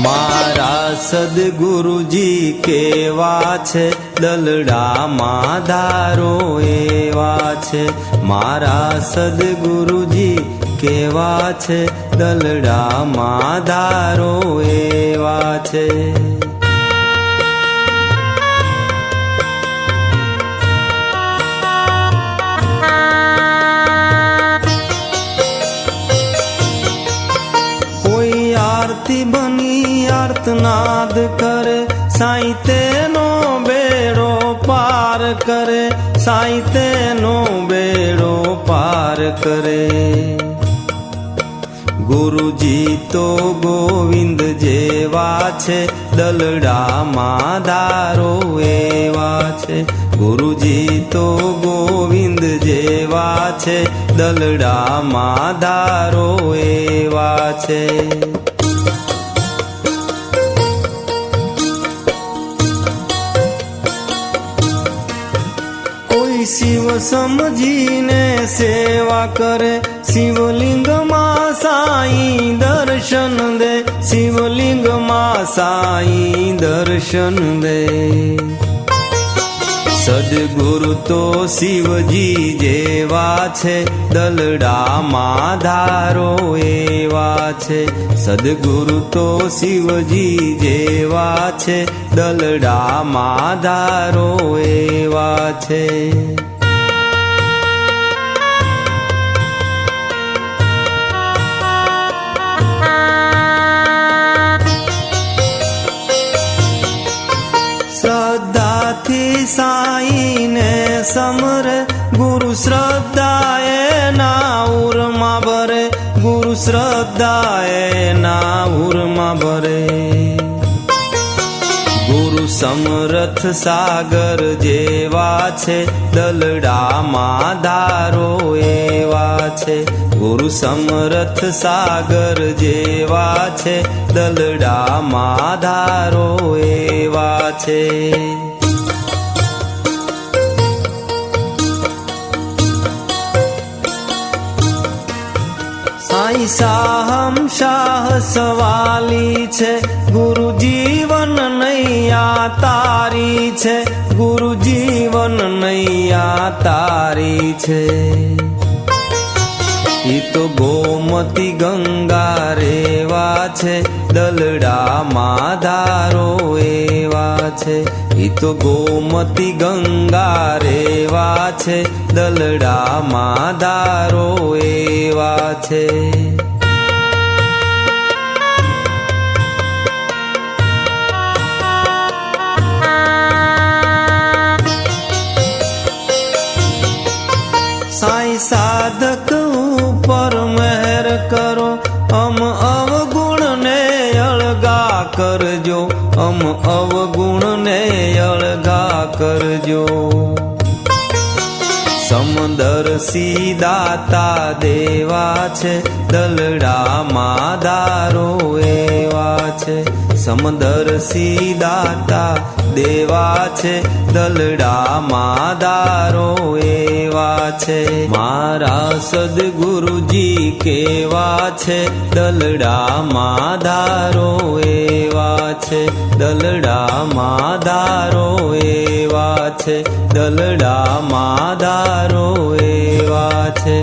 મારા સદગુરુજી કેવા છે, દલડામાં ધારો એવા છે. મારા સદગુરુજી કેવા છે, દલડામાં ધારો એવા છે. આરતી બની આર્તનાદ કરે, સાઈ તેનો બેડો પાર કરે, સાઈ તેનો બેડો પાર કરે. ગુરુજી તો ગોવિંદ જેવા છે, દલડામાં ધારો એવા છે. ગુરુજી તો ગોવિંદ જેવા છે, દલડામાં ધારો એવા છે. શિવ સમજીને સેવા કરે, શિવલિંગમાં સાઈ દર્શન દે, શિવલિંગમાં સાઈ દર્શન દે. સદગુરુ તો શિવજી જેવા છે, દલડામાં ધારો એવા છે. સદગુરુ તો શિવજી જેવા છે, દલડામાં ધારો એવા છે. શ્રદ્ધાથી સાઈને સમરે, ગુરુ શ્રદ્ધાએ ના ઉરમાં ભરે, ગુરુ શ્રદ્ધાએ ના ઉરમાં ભરે. ગુરુ સમરથ સાગર જેવા છે, દલડામાં ધારો એવા છે. ગુરુ સમરથ સાગર જેવા છે, દલડામાં ધારો એવા છે. સાઈ સાહમ શાહ સવાલી છે, ગુરુ જીવન નૈયા તારી છે, ગુરુ જીવન નૈયા તારી છે. ઈ તો ગોમતી ગંગા રેવા છે, દલડામાં ધારો એવા છે. ઈ તો ગોમતી ગંગા રેવા છે, દલડામાં ધારો એવા છે. સાઈ સાધક ઉપર મહેર કરો, અવગુણને અળગા કરજો, અવગુણને અળગા કરજો. સમદર્શી દાતા દેવા છે, દલડામાં ધારો એવા છે. સમદર્શી દાતા દેવા છે, દલડામાં ધારો એવા છે. મારા સદગુરુજી કેવા છે, દલડામાં ધારો એવા છે, દલડામાં ધારો એવા છે, દલડામાં ધારો એવા છે.